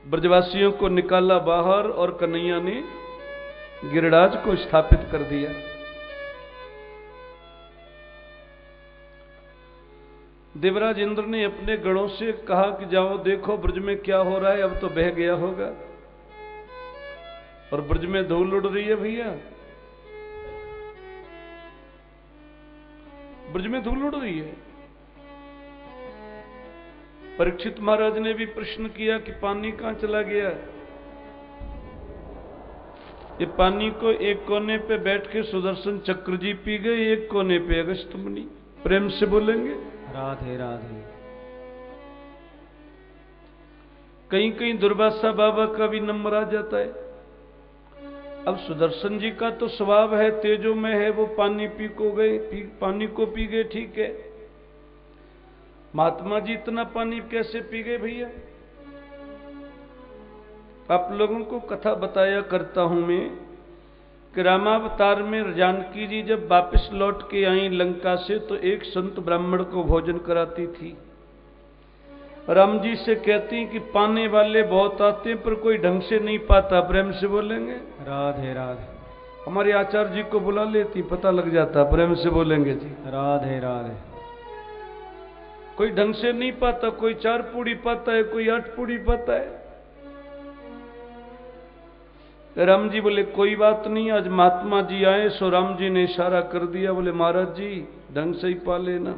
ब्रजवासियों को निकाला बाहर और कन्हैया ने गिरिराज को स्थापित कर दिया। देवराज इंद्र ने अपने गणों से कहा कि जाओ देखो ब्रज में क्या हो रहा है, अब तो बह गया होगा। और ब्रज में धूल उड़ रही है भैया, ब्रज में धूल उड़ रही है। परीक्षित महाराज ने भी प्रश्न किया कि पानी कहां चला गया। ये पानी को एक कोने पे बैठ के सुदर्शन चक्र जी पी गए, एक कोने पे अगस्त्य मुनि। प्रेम से बोलेंगे राधे राधे। कहीं कहीं दुर्वासा बाबा का भी नंबर आ जाता है। अब सुदर्शन जी का तो स्वभाव है तेजो में है, वो पानी पानी को पी गए, ठीक है। महात्मा जी इतना पानी कैसे पी गए भैया? आप लोगों को कथा बताया करता हूं मैं कि रामावतार में जानकी जी जब वापस लौट के आई लंका से तो एक संत ब्राह्मण को भोजन कराती थी। राम जी से कहती कि पाने वाले बहुत आते पर कोई ढंग से नहीं पाता। प्रेम से बोलेंगे राधे राधे। हमारे आचार्य जी को बुला लेती, पता लग जाता। प्रेम से बोलेंगे जी राधे राधे। कोई ढंग से नहीं पाता, कोई 4 पूड़ी पाता है, कोई 8 पूड़ी पाता है। राम जी बोले कोई बात नहीं, आज महात्मा जी आए सो राम जी ने इशारा कर दिया, बोले महाराज जी ढंग से ही पा लेना।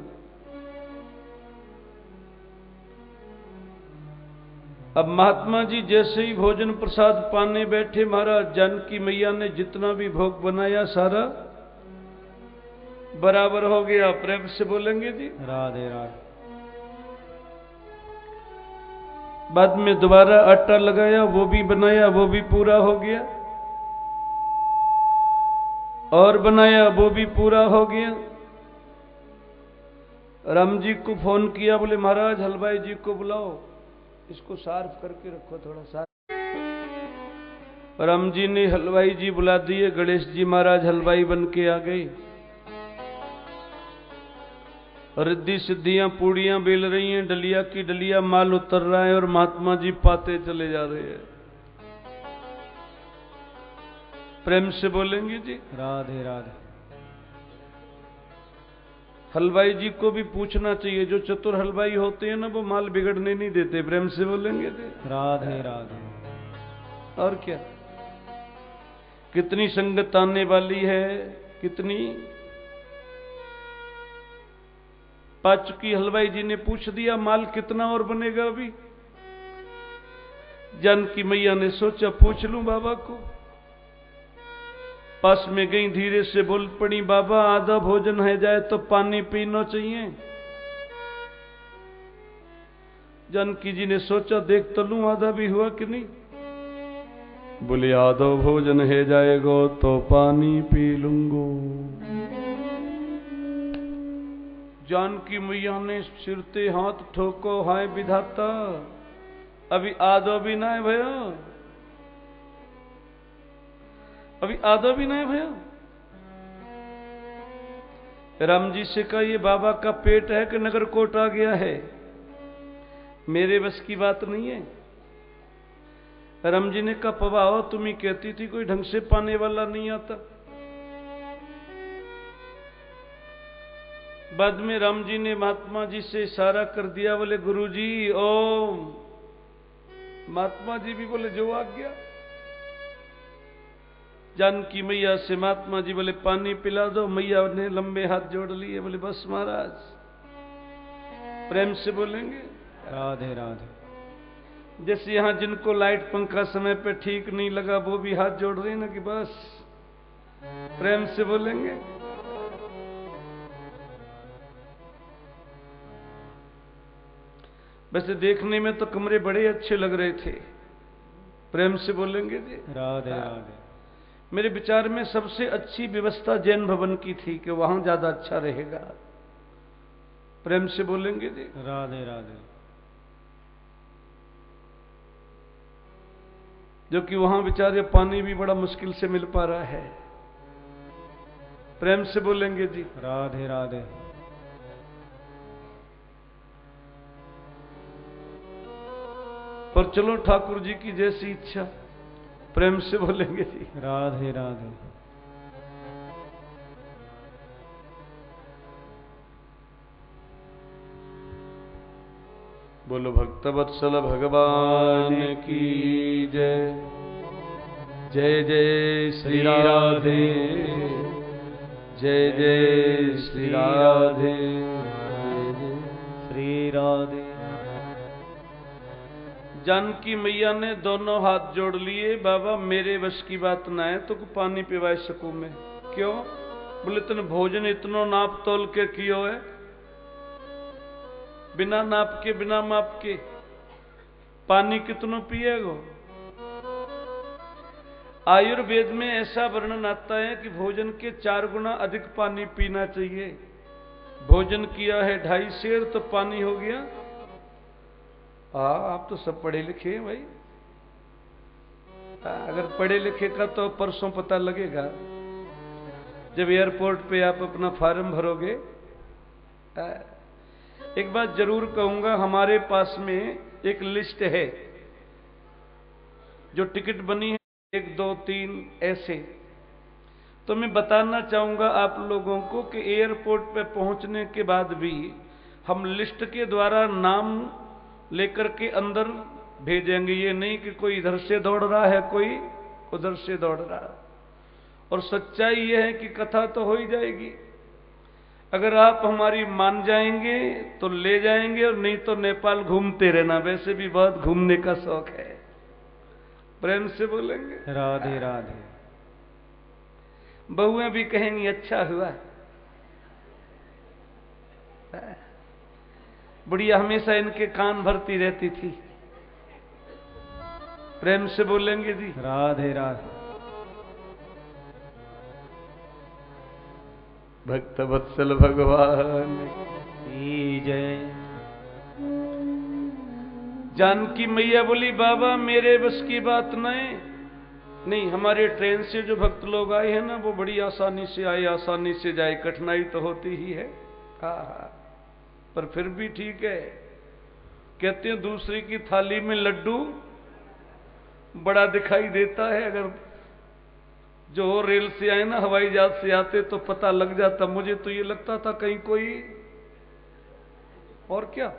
अब महात्मा जी जैसे ही भोजन प्रसाद पाने बैठे, महाराज जानकी मैया ने जितना भी भोग बनाया सारा बराबर हो गया। प्रेम से बोलेंगे जी राधे राधे। बाद में दोबारा आटा लगाया, वो भी बनाया, वो भी पूरा हो गया। और बनाया, वो भी पूरा हो गया। राम जी को फोन किया, बोले महाराज हलवाई जी को बुलाओ, इसको सार्फ करके रखो थोड़ा सा। राम जी ने हलवाई जी बुला दिए। गणेश जी महाराज हलवाई बन के आ गए। रिद्धि सिद्धियां पूड़ियां बेल रही हैं, डलिया की डलिया माल उतर रहा है और महात्मा जी पाते चले जा रहे हैं। प्रेम से बोलेंगे जी राधे राधे। हलवाई जी को भी पूछना चाहिए, जो चतुर हलवाई होते हैं ना वो माल बिगड़ने नहीं देते। प्रेम से बोलेंगे जी राधे राधे। और क्या, कितनी संगत आने वाली है, कितनी। पाचुकी हलवाई जी ने पूछ दिया माल कितना और बनेगा अभी। जानकी मैया ने सोचा पूछ लूं बाबा को। पास में गई, धीरे से बोल पड़ी, बाबा आधा भोजन है जाए तो पानी पीना चाहिए। जानकी जी ने सोचा देख तो लूं आधा भी हुआ कि नहीं। बोले आधा भोजन है जाएगा तो पानी पी लूंगो। जानकी मैया ने सिरते हाथ ठोको, हाय विधाता अभी आधा भी ना है भैया, अभी आधा भी नहीं भैया। राम जी से कहा ये बाबा का पेट है कि नगर कोट आ गया है, मेरे बस की बात नहीं है। राम जी ने कहा पवाओ तुम ही कहती थी कोई ढंग से पाने वाला नहीं आता। बाद में राम जी ने महात्मा जी से इशारा कर दिया, बोले गुरुजी ओम। महात्मा जी भी बोले जो आ गया। जानकी मैया से महात्मा जी बोले पानी पिला दो। मैया ने लंबे हाथ जोड़ लिए, बोले बस महाराज। प्रेम से बोलेंगे राधे राधे। जैसे यहां जिनको लाइट पंखा समय पे ठीक नहीं लगा वो भी हाथ जोड़ रहे ना कि बस। प्रेम से बोलेंगे वैसे देखने में तो कमरे बड़े अच्छे लग रहे थे। प्रेम से बोलेंगे जी राधे राधे। मेरे विचार में सबसे अच्छी व्यवस्था जैन भवन की थी कि वहां ज्यादा अच्छा रहेगा। प्रेम से बोलेंगे जी राधे राधे। जो कि वहां बेचारे पानी भी बड़ा मुश्किल से मिल पा रहा है। प्रेम से बोलेंगे जी राधे राधे। पर चलो ठाकुर जी की जैसी इच्छा, प्रेम से बोलेंगे जी। राधे राधे। बोलो भक्तवत्सल भगवान की जय। जय जय श्री राधे, जय जय श्री राधे, जय जय श्री राधे। जानकी मैया ने दोनों हाथ जोड़ लिए, बाबा मेरे वश की बात ना है तो पानी पिवा सकूं मैं। क्यों? बोले तने भोजन इतनो नाप तोल के कियो है, बिना नाप के बिना माप के पानी कितनो पिएगो? आयुर्वेद में ऐसा वर्णन आता है कि भोजन के 4 गुना अधिक पानी पीना चाहिए। भोजन किया है 2.5 सेर तो पानी हो गया। आप तो सब पढ़े लिखे हैं भाई। अगर पढ़े लिखे का तो परसों पता लगेगा जब एयरपोर्ट पे आप अपना फॉर्म भरोगे। एक बात जरूर कहूंगा, हमारे पास में एक लिस्ट है जो टिकट बनी है 1 2 3 ऐसे। तो मैं बताना चाहूंगा आप लोगों को कि एयरपोर्ट पे पहुंचने के बाद भी हम लिस्ट के द्वारा नाम लेकर के अंदर भेजेंगे। ये नहीं कि कोई इधर से दौड़ रहा है कोई उधर से दौड़ रहा है। और सच्चाई यह है कि कथा तो हो ही जाएगी। अगर आप हमारी मान जाएंगे तो ले जाएंगे, और नहीं तो नेपाल घूमते रहना। वैसे भी बहुत घूमने का शौक है। प्रेम से बोलेंगे राधे राधे। बहुएं भी कहेंगी अच्छा हुआ। बुढ़िया हमेशा इनके कान भरती रहती थी। प्रेम से बोलेंगे जी। राधे राधे। भक्त वत्सल भगवान की जय। जानकी मैया बोली बाबा मेरे बस की बात नहीं। हमारे ट्रेन से जो भक्त लोग आए हैं ना, वो बड़ी आसानी से आए, आसानी से जाए। कठिनाई तो होती ही है, हाँ, पर फिर भी ठीक है। कहते हैं दूसरे की थाली में लड्डू बड़ा दिखाई देता है। अगर जो रेल से आए ना, हवाई जहाज से आते तो पता लग जाता। मुझे तो ये लगता था कहीं कोई और क्या,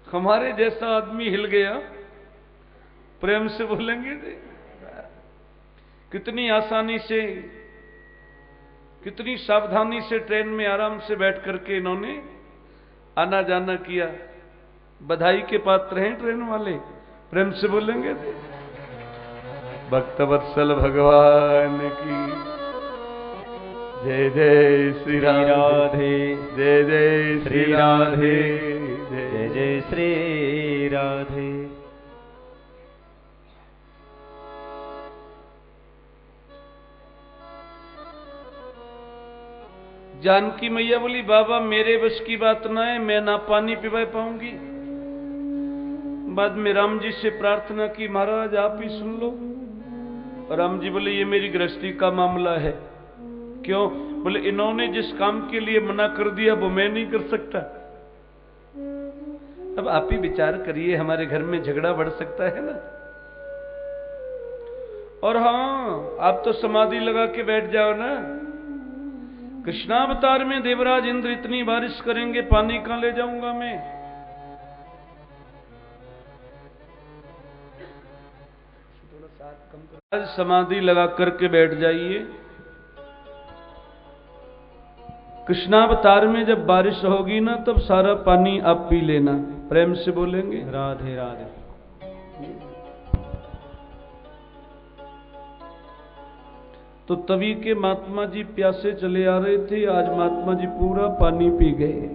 हमारे जैसा आदमी हिल गया। प्रेम से बोलेंगे जी। कितनी आसानी से, कितनी सावधानी से ट्रेन में आराम से बैठ करके इन्होंने आना जाना किया। बधाई के पात्र हैं ट्रेन वाले। प्रेम से बोलेंगे जी। भक्तवत्सल भगवान की जय। जय श्री राधे, जय जय श्री राधे, जय जय श्री राधे। जानकी मैया बोली बाबा मेरे बस की बात ना है, मैं ना पानी पिवा पाऊंगी। बाद में राम जी से प्रार्थना की महाराज आप ही सुन लो। राम जी बोले ये मेरी गृहस्थी का मामला है। क्यों? बोले इन्होंने जिस काम के लिए मना कर दिया वो मैं नहीं कर सकता। अब आप ही विचार करिए, हमारे घर में झगड़ा बढ़ सकता है ना। और हाँ, आप तो समाधि लगा के बैठ जाओ ना। कृष्णावतार में देवराज इंद्र इतनी बारिश करेंगे, पानी कहां ले जाऊंगा मैं। आज समाधि लगा करके बैठ जाइए। कृष्णावतार में जब बारिश होगी ना, तब सारा पानी आप पी लेना। प्रेम से बोलेंगे राधे राधे। तो तभी के महात्मा जी प्यासे चले आ रहे थे। आज महात्मा जी पूरा पानी पी गए।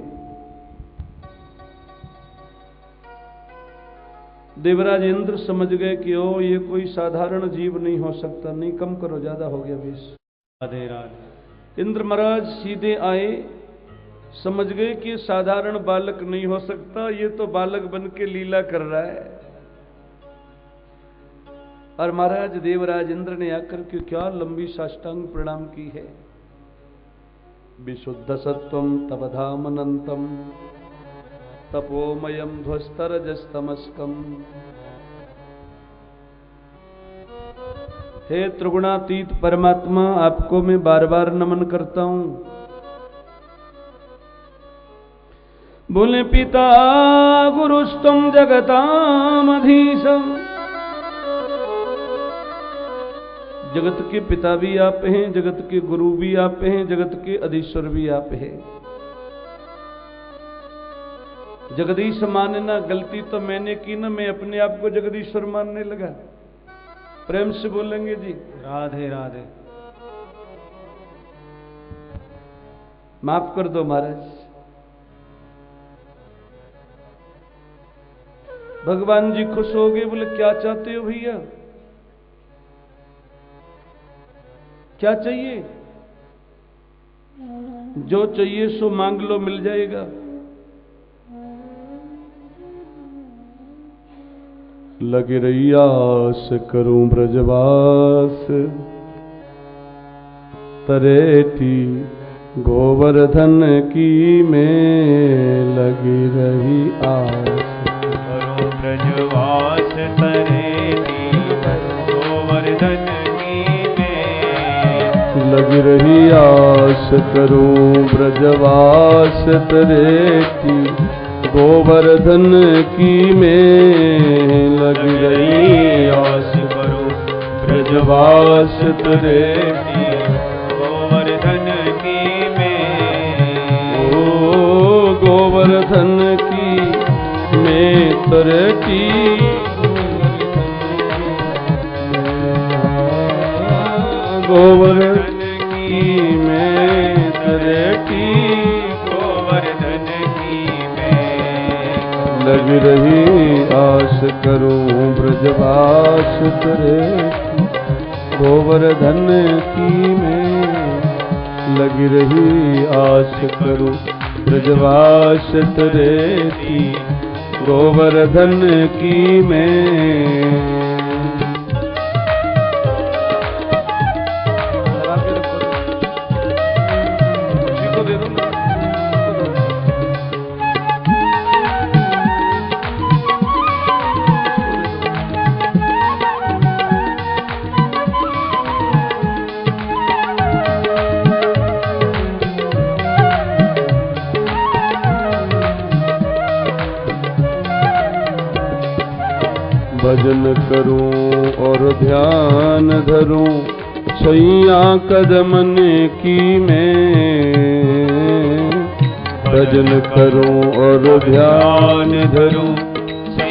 देवराज इंद्र समझ गए कि ओ ये कोई साधारण जीव नहीं हो सकता। नहीं, कम करो, ज्यादा हो गया बेश। राधे राधे। इंद्र महाराज सीधे आए, समझ गए कि ये साधारण बालक नहीं हो सकता, ये तो बालक बन के लीला कर रहा है। और महाराज देवराज इंद्र ने आकर के क्या लंबी साष्टांग प्रणाम की है। विशुद्ध सत्वम तवधाम अनंतम तपोमयम ध्वस्तरजस्तमस्कम। हे त्रिगुणातीत परमात्मा, आपको मैं बार बार नमन करता हूं। बोले पिता गुरुस्तम जगतामधीशम। जगत के पिता भी आप हैं, जगत के गुरु भी आप हैं, जगत के अधीश्वर भी आप हैं। जगदीश मानना, गलती तो मैंने की ना, मैं अपने आप को जगदीश्वर मानने लगा। प्रेम से बोलेंगे जी राधे राधे। माफ कर दो महाराज। भगवान जी खुश हो गए, बोले क्या चाहते हो भैया, क्या चाहिए? जो चाहिए सो मांग लो, मिल जाएगा। लगी रही आस करूं ब्रजवास, तरेठी गोवर्धन की में लगी रही आस। करो ब्रजवास तरेठी गोवर्धन की में। लगी रही आस करूं ब्रजवास, तरेठी गोवर्धन की में लगी रही आस करूं ब्रजवास, तरेठी गोवर्धन की में। ओ गोवर्धन की में तरेठी, गोवर्धन की में तरेठी, गोवर्धन की में। लग रही आस करूं ब्रजवास, तरेठी गोवर्धन की में लग रही आस करूं ब्रजवास, तरेठी गोवर्धन की में। भजन करूं और ध्यान धरूं, छैया कदमन की में। भजन करूं और ध्यान धरूं,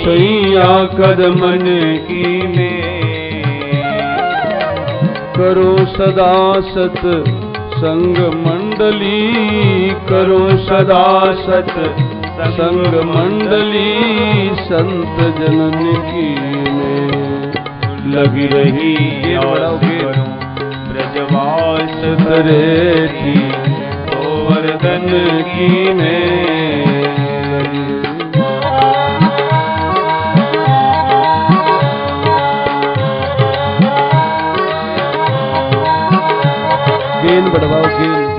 छैया कदमन की में। करूं सदा सत संग मंडली, करूं सदा सत संग मंडली, संत जनन की में लगी रही आस करूं ब्रजवास, तरेठी गोवर्धन की में। गेन बढ़वाओ, गेन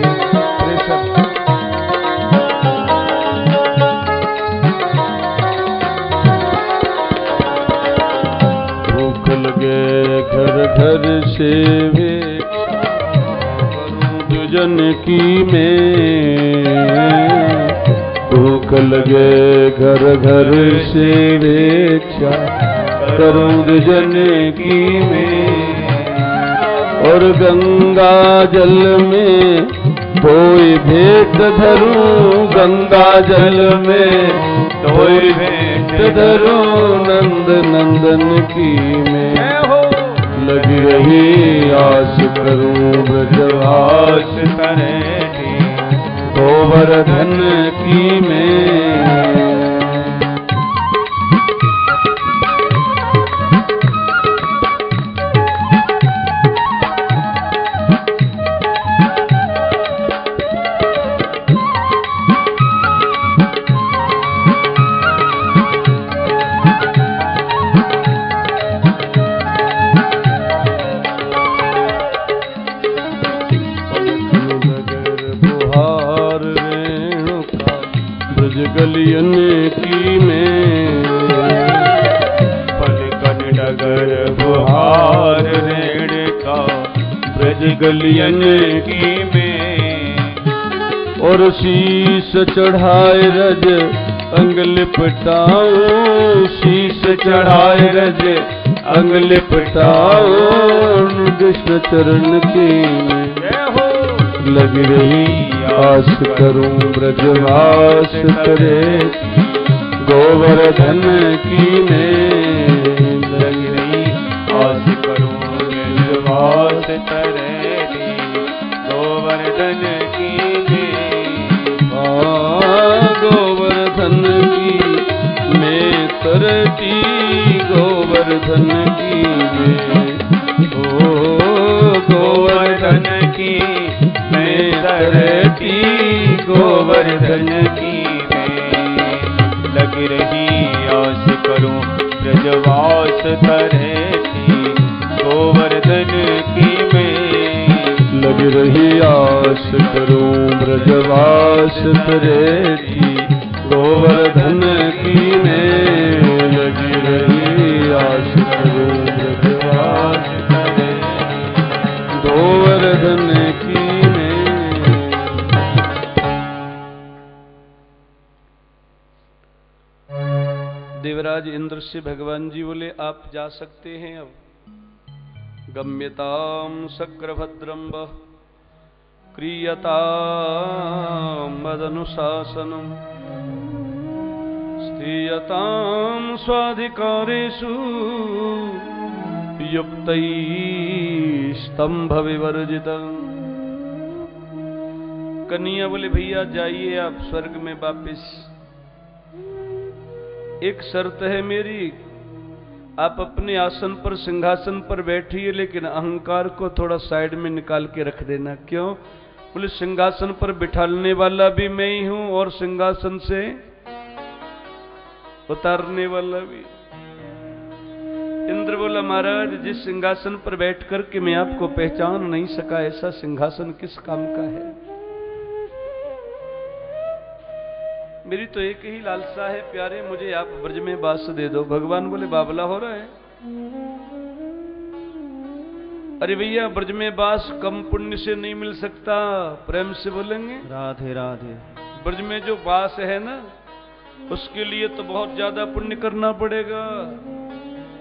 प्रेशर। घर घर से वे दुजन की में। भूख लगे घर घर से वेक्षा करूं दुजन की में। और गंगा जल में कोई भेंट धरूं, गंगा जल में कोई भेंट धरूं, नंद नंदन की में लगी रही आस करूं ब्रजवास, तरेठी गोवर्धन की में। ब्रज गलियन की में, पलकन डगर बुहार रेणुका ब्रज गलियन की में, और शीस चढ़ाए रज अंग लिपटाओ, शीस चढ़ाए रज अंग लिपटाओ, कृष्ण चरण के लग रही आस करूं ब्रजवास करे, गोवर्धन की में लग रही आस करूं ब्रजवास करे, गोवर्धन की में, गोवर्धन की में तरती, गोवर्धन की में, ओ गोवर्धन की में तरती, गोवर्धन की में लग रही आस करूं ब्रजवास तरती, गोवर्धन की में लग रही आस करूं ब्रजवास तरती, गोवर्धन की में लग रही आस करूं ब्रजवास तरती, गोवर्धन की में। देवराज इंद्र से भगवान जी बोले आप जा सकते हैं अब। गम्यताम शक्रभद्रम क्रियताम मदनुशासनम, स्थीयताम स्वाधिकारेषु युक्तैस्तंभ विवर्जितम्। कन्हैया बोले भैया जाइए आप स्वर्ग में वापिस। एक शर्त है मेरी, आप अपने आसन पर सिंहासन पर बैठिए, लेकिन अहंकार को थोड़ा साइड में निकाल के रख देना। क्यों? बोले सिंहासन पर बिठाने वाला भी मैं ही हूं और सिंहासन से उतारने वाला भी। इंद्र बोला महाराज जिस सिंहासन पर बैठ कर के मैं आपको पहचान नहीं सका, ऐसा सिंहासन किस काम का है? मेरी तो एक ही लालसा है प्यारे, मुझे आप ब्रज में वास दे दो। भगवान बोले बावला हो रहा है? अरे भैया ब्रज में वास कम पुण्य से नहीं मिल सकता, प्रेम से बोलेंगे राधे राधे। ब्रज में जो वास है ना, उसके लिए तो बहुत ज्यादा पुण्य करना पड़ेगा।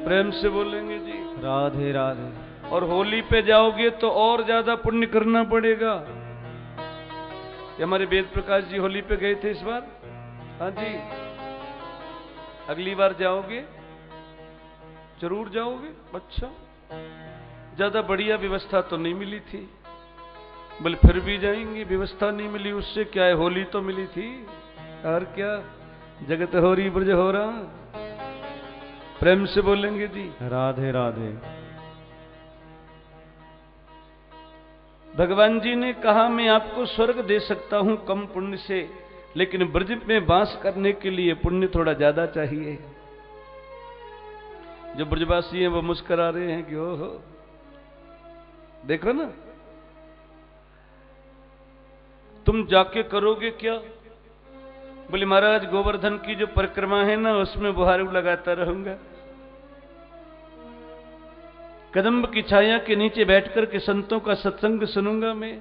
प्रेम से बोलेंगे जी राधे राधे। और होली पे जाओगे तो और ज्यादा पुण्य करना पड़ेगा। ये हमारे वेद प्रकाश जी होली पे गए थे इस बार। हाँ जी, अगली बार जाओगे? जरूर जाओगे। अच्छा, ज्यादा बढ़िया व्यवस्था तो नहीं मिली थी। बोले फिर भी जाएंगे, व्यवस्था नहीं मिली उससे क्या है, होली तो मिली थी। और क्या, जगत हो रही ब्रज हो रहा। प्रेम से बोलेंगे जी राधे राधे। भगवान जी ने कहा मैं आपको स्वर्ग दे सकता हूं कम पुण्य से, लेकिन ब्रज में वास करने के लिए पुण्य थोड़ा ज्यादा चाहिए। जो ब्रजवासी हैं वो मुस्कुरा रहे हैं कि ओहो देखो ना, तुम जाके करोगे क्या? बोले महाराज गोवर्धन की जो परिक्रमा है ना, उसमें बुहारू लगाता रहूंगा। कदम्ब की छाया के नीचे बैठकर के संतों का सत्संग सुनूंगा मैं।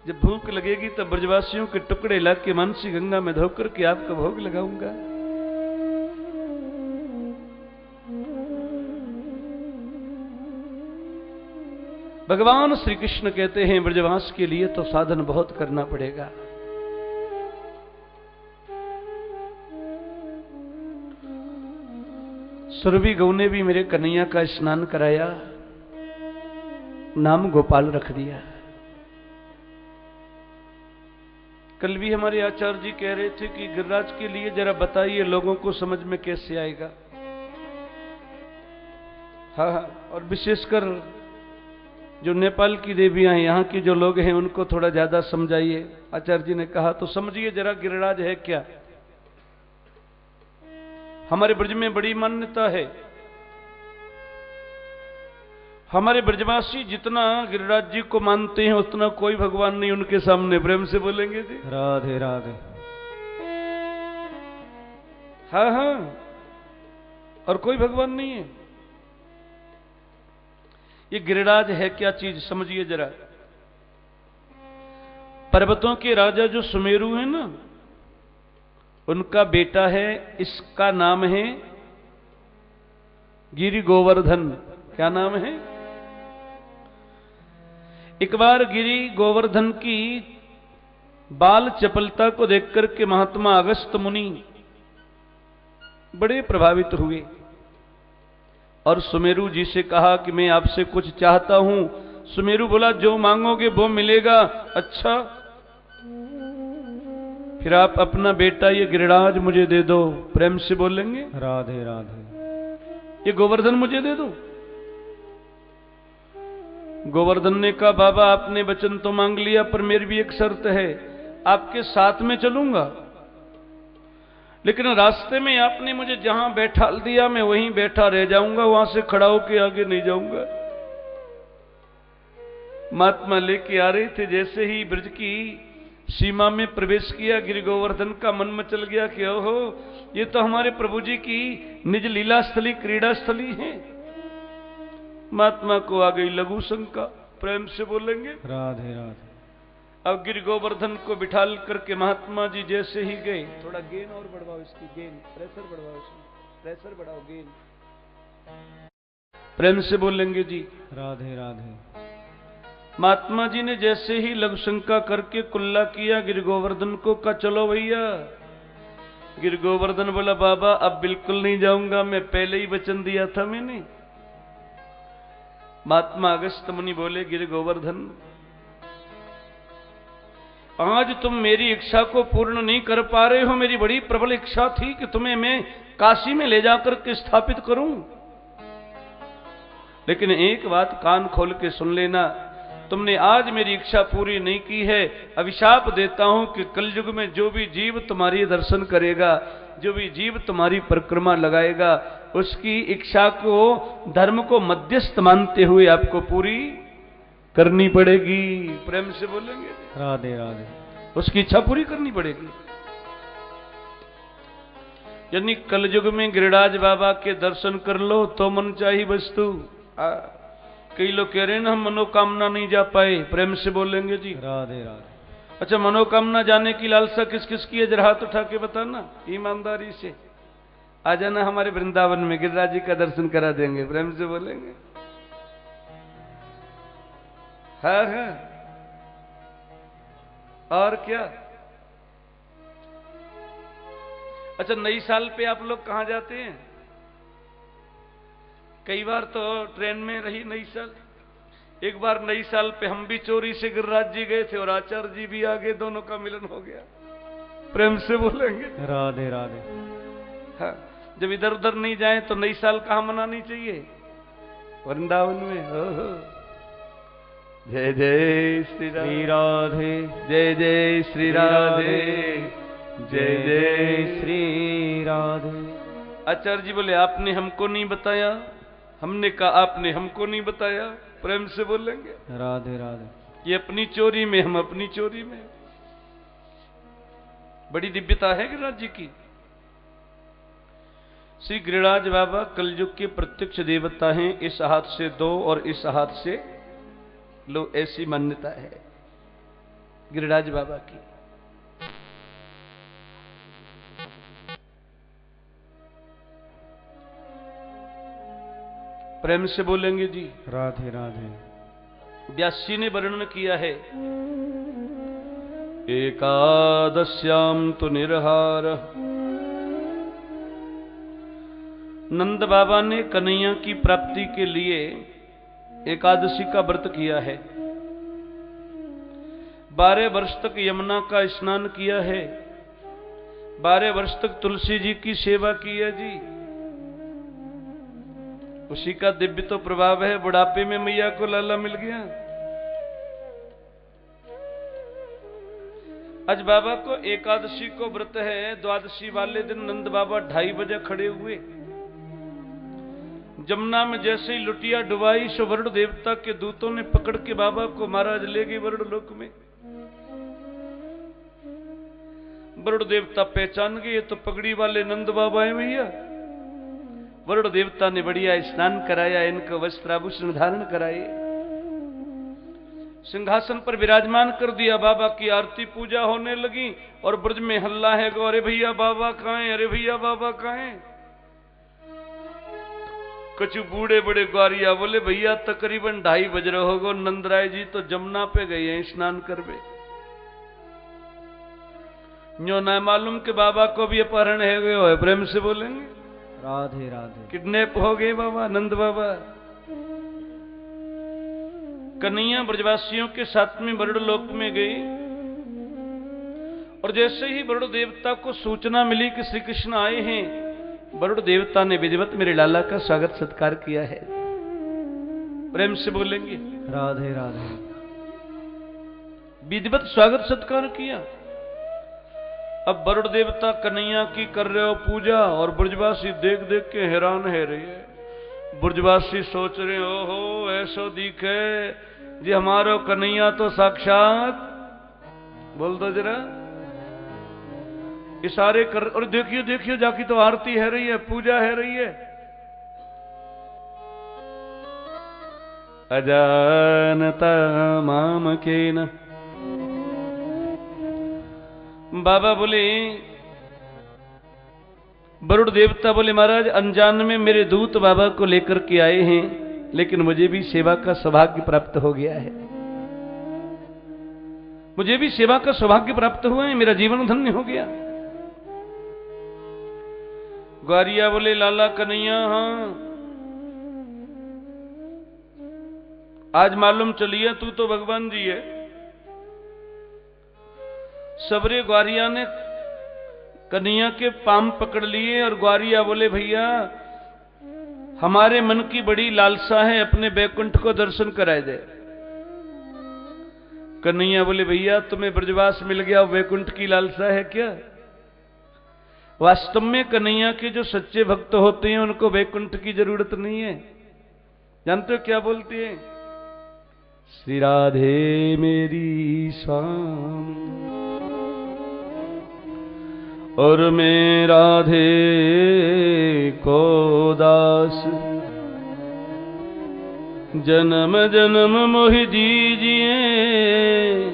जब भूख लगेगी तब ब्रजवासियों के टुकड़े ला के मानसी गंगा में धोकर के आपका भोग लगाऊंगा। भगवान श्री कृष्ण कहते हैं ब्रजवास के लिए तो साधन बहुत करना पड़ेगा। सुरभि गौ ने भी मेरे कन्हैया का स्नान कराया, नाम गोपाल रख दिया। कल भी हमारे आचार्य जी कह रहे थे कि गिरिराज के लिए जरा बताइए लोगों को समझ में कैसे आएगा। हाँ, और विशेषकर जो नेपाल की देवियां हैं, यहाँ के जो लोग हैं, उनको थोड़ा ज्यादा समझाइए। आचार्य जी ने कहा तो समझिए जरा गिरिराज है क्या। हमारे ब्रज में बड़ी मान्यता है। हमारे ब्रजवासी जितना गिरिराज जी को मानते हैं उतना कोई भगवान नहीं उनके सामने। प्रेम से बोलेंगे जी राधे राधे। हाँ हाँ, और कोई भगवान नहीं है। ये गिरिराज है क्या चीज, समझिए जरा। पर्वतों के राजा जो सुमेरु है ना, उनका बेटा है, इसका नाम है गिरि गोवर्धन। क्या नाम है? एक बार गिरि गोवर्धन की बाल चपलता को देखकर के महात्मा अगस्त्य मुनि बड़े प्रभावित हुए और सुमेरु जी से कहा कि मैं आपसे कुछ चाहता हूं। सुमेरु बोला, जो मांगोगे वो मिलेगा। अच्छा, फिर आप अपना बेटा ये गिरिराज मुझे दे दो। प्रेम से बोलेंगे राधे राधे। ये गोवर्धन मुझे दे दो। गोवर्धन ने कहा, बाबा आपने वचन तो मांग लिया, पर मेरी भी एक शर्त है, आपके साथ में चलूंगा, लेकिन रास्ते में आपने मुझे जहां बैठा दिया मैं वहीं बैठा रह जाऊंगा, वहां से खड़ा होकर आगे नहीं जाऊंगा। महात्मा लेके आ रहे थे, जैसे ही ब्रज की सीमा में प्रवेश किया, गिरि गोवर्धन का मन मचल गया कि ओहो, ये तो हमारे प्रभु जी की निज लीला स्थली, क्रीड़ा स्थली है। महात्मा को आ गई लघु शंका। प्रेम से बोलेंगे राधे राधे। अब गिरि गोवर्धन को बिठाल करके महात्मा जी जैसे ही गए, थोड़ा गेन और बढ़वाओ, इसकी गेन, प्रेशर बढ़वाओ, इसमें प्रेशर बढ़ाओ, गेन। प्रेम से बोलेंगे जी राधे राधे। महात्मा जी ने जैसे ही लघु शंका करके कुल्ला किया गिरि गोवर्धन को, कहा चलो भैया। गिरि गोवर्धन बोला, बाबा अब बिल्कुल नहीं जाऊंगा, मैं पहले ही वचन दिया था मैंने। महात्मा अगस्त्य मुनि बोले, गिरि गोवर्धन आज तुम मेरी इच्छा को पूर्ण नहीं कर पा रहे हो। मेरी बड़ी प्रबल इच्छा थी कि तुम्हें मैं काशी में ले जाकर के स्थापित करूं, लेकिन एक बात कान खोल के सुन लेना, तुमने आज मेरी इच्छा पूरी नहीं की है। अभिशाप देता हूं कि कलयुग में जो भी जीव तुम्हारी दर्शन करेगा, जो भी जीव तुम्हारी परिक्रमा लगाएगा, उसकी इच्छा को, धर्म को मध्यस्थ मानते हुए आपको पूरी करनी पड़ेगी। प्रेम से बोलेंगे राधे राधे। उसकी इच्छा पूरी करनी पड़ेगी। यानी कलयुग में गिरिराज बाबा के दर्शन कर लो तो मन चाहिए वस्तु। कई लोग कह रहे हैं ना हम मनोकामना नहीं जा पाए। प्रेम से बोलेंगे जी राधे राधे। अच्छा, मनोकामना जाने की लालसा किस किस की है, जरा हाथ उठा के बताना ईमानदारी से। आ जाना हमारे वृंदावन में, गिरिराज जी का दर्शन करा देंगे। प्रेम से बोलेंगे हाँ हाँ। और क्या? अच्छा, नई साल पे आप लोग कहां जाते हैं? कई बार तो ट्रेन में रही नई साल। एक बार नई साल पे हम भी चोरी से गिरिराज जी गए थे और आचार्य जी भी आ गए, दोनों का मिलन हो गया। प्रेम से बोलेंगे राधे राधे। हाँ, जब इधर उधर नहीं जाए तो नई साल कहां मनानी चाहिए? वृंदावन में। हो जय जय श्री राधे, जय जय श्री राधे, जय जय श्री राधे। आचार्य जी बोले, आपने हमको नहीं बताया। हमने कहा, आपने हमको नहीं बताया। प्रेम से बोलेंगे राधे राधे। ये अपनी चोरी में, हम अपनी चोरी में। बड़ी दिव्यता है गिरिराज जी की। श्री गिरिराज बाबा कलयुग के प्रत्यक्ष देवता हैं। इस हाथ से दो और इस हाथ से लो, ऐसी मान्यता है गिरिराज बाबा की। प्रेम से बोलेंगे जी राधे राधे। व्यास जी ने वर्णन किया है, एकादश्याम तो निर्हार। नंद बाबा ने कन्हैया की प्राप्ति के लिए एकादशी का व्रत किया है। 12 वर्ष तक यमुना का स्नान किया है। 12 वर्ष तक तुलसी जी की सेवा की है जी। उसी का दिव्य तो प्रभाव है, बुढ़ापे में मैया को लाला मिल गया। आज बाबा को एकादशी को व्रत है। द्वादशी वाले दिन नंद बाबा 2:30 बजे खड़े हुए। जमुना में जैसे ही लुटिया डुबाई, सो वरुण देवता के दूतों ने पकड़ के बाबा को महाराज ले गए वरुण लोक में। वरुण देवता पहचान गए, तो पगड़ी वाले नंद बाबा हैं भैया। वरुण देवता ने बढ़िया स्नान कराया, इनको वस्त्र आभूषण धारण कराए, सिंहासन पर विराजमान कर दिया। बाबा की आरती पूजा होने लगी और ब्रज में हल्ला है गो, अरे भैया बाबा कहाँ हैं, अरे भैया बाबा कहाँ हैं। कुछ बूढ़े बड़े ग्वारिया बोले भैया तकरीबन 2:30 बज रहे होगो, नंदराय जी तो जमुना पे गए हैं स्नान करवे। न्यो ना मालूम कि बाबा को भी अपहरण है गए हो, प्रेम से बोलेंगे राधे राधे। किडनैप हो गए बाबा, नंद बाबा। कन्हैया ब्रजवासियों के साथ में वरुण लोक में गई और जैसे ही वरुण देवता को सूचना मिली कि श्री कृष्ण आए हैं, वरुण देवता ने विधिवत मेरे लाला का स्वागत सत्कार किया है। प्रेम से बोलेंगे राधे राधे। विधिवत स्वागत सत्कार किया। अब वरुण देवता कन्हैया की कर रहे हो पूजा और ब्रजवासी देख देख के हैरान है रही है। ब्रजवासी सोच रहे हो ऐसो दिखे जी हमारो कन्हैया तो साक्षात, बोल दो जरा, इशारे कर, और देखियो देखियो जाकी तो आरती है रही है, पूजा है रही है। अजानता माम केन, बाबा बोले, वरुण देवता बोले महाराज अनजान में मेरे दूत बाबा को लेकर के आए हैं, लेकिन मुझे भी सेवा का सौभाग्य प्राप्त हो गया है, मुझे भी सेवा का सौभाग्य प्राप्त हुआ है, मेरा जीवन धन्य हो गया। ग्वारिया बोले लाला कन्हैया हाँ, आज मालूम चलिए तू तो भगवान जी है। सबरे ग्वारिया ने कन्हैया के पाम पकड़ लिए और ग्वारिया बोले भैया हमारे मन की बड़ी लालसा है, अपने बैकुंठ को दर्शन कराए दे। कन्हैया बोले भैया तुम्हें ब्रजवास मिल गया, वैकुंठ की लालसा है क्या? वास्तव में कन्हैया के जो सच्चे भक्त होते हैं उनको वैकुंठ की जरूरत नहीं है। जानते हो क्या बोलती है? श्री राधे मेरी स्वामी और मैं राधे को दास, जन्म जन्म मोहि दीजिए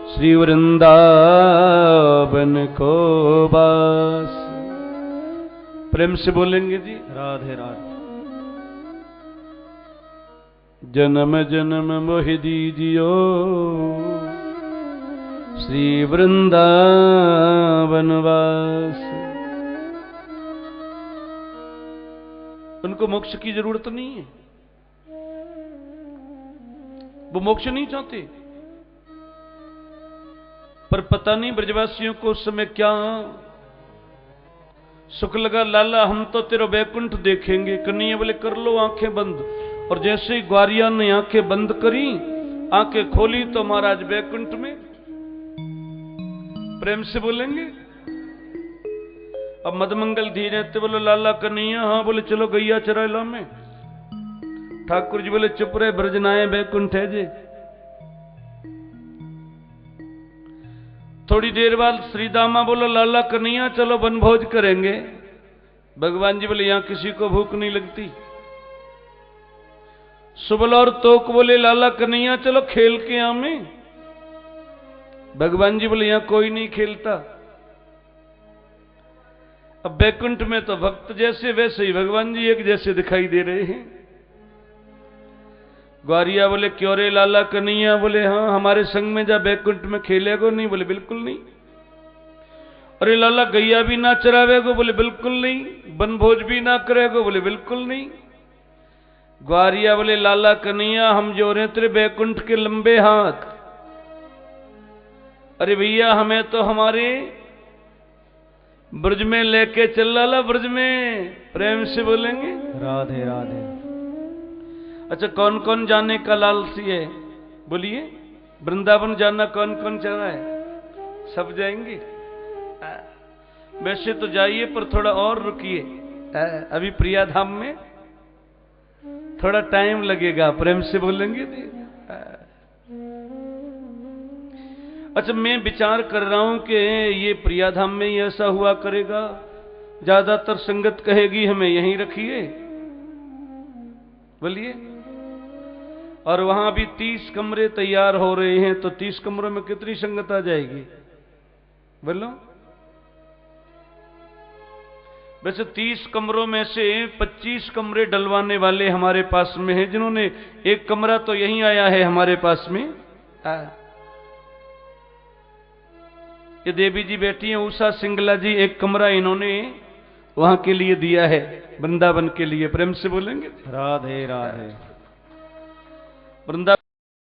श्री वृंदावन को बास। प्रेम से बोलेंगे जी राधे राधे। जन्म जन्म मोहि दीजियो श्री वृंदावन वास। उनको मोक्ष की जरूरत नहीं है, वो मोक्ष नहीं चाहते, पर पता नहीं ब्रजवासियों को उस समय क्या सुख लगा। लाला हम तो तेरा वैकुंठ देखेंगे। कन्हैया बोले कर लो आंखें बंद, और जैसे ही ग्वारिया ने आंखें बंद करी, आंखें खोली तो महाराज वैकुंठ में। प्रेम से बोलेंगे। अब मदमंगल धीरे थे बोलो लाला कन्हैया हाँ, बोले चलो गैया चरा लो में। ठाकुर जी बोले चुप रहे, ब्रजनाए वैकुंठ है जे। थोड़ी देर बाद श्रीदामा बोलो लाला कन्हैया चलो वनभोज करेंगे। भगवान जी बोले यहां किसी को भूख नहीं लगती। सुबल और तोक बोले लाला कन्हैया चलो खेल के आमे। भगवान जी बोले यहां कोई नहीं खेलता। अब बैकुंठ में तो भक्त जैसे वैसे ही भगवान जी एक जैसे दिखाई दे रहे हैं। ग्वारिया बोले क्यों रे लाला कन्हैया? बोले हाँ हमारे संग में जा बैकुंठ में खेलेगो? नहीं। बोले बिल्कुल नहीं। अरे लाला गैया भी ना चरावेगो? बोले बिल्कुल नहीं। वनभोज भी ना करेगो? बोले बिल्कुल नहीं। ग्वारिया बोले लाला कन्हैया हम जो रहे तेरे बैकुंठ के लंबे हाथ। अरे भैया हमें तो हमारे ब्रज में लेके चल लाला, ब्रज में। प्रेम से बोलेंगे राधे राधे। अच्छा कौन कौन जाने का लालसी है? बोलिए वृंदावन जाना कौन कौन चाह रहा है? सब जाएंगे? वैसे तो जाइए पर थोड़ा और रुकिए, अभी प्रिया धाम में थोड़ा टाइम लगेगा। प्रेम से बोलेंगे। अच्छा, मैं विचार कर रहा हूं कि ये प्रियाधाम में ही ऐसा हुआ करेगा, ज्यादातर संगत कहेगी हमें यहीं रखिए, बोलिए। और वहां भी 30 कमरे तैयार हो रहे हैं, तो 30 कमरों में कितनी संगत आ जाएगी, बोलो। वैसे 30 कमरों में से 25 कमरे डलवाने वाले हमारे पास में हैं, जिन्होंने एक कमरा तो यहीं आया है हमारे पास में। ये देवी जी बैठी हैं, उषा सिंगला जी, एक कमरा इन्होंने वहां के लिए दिया है, वृंदावन के लिए। प्रेम से बोलेंगे राधे राधे। वृंदावन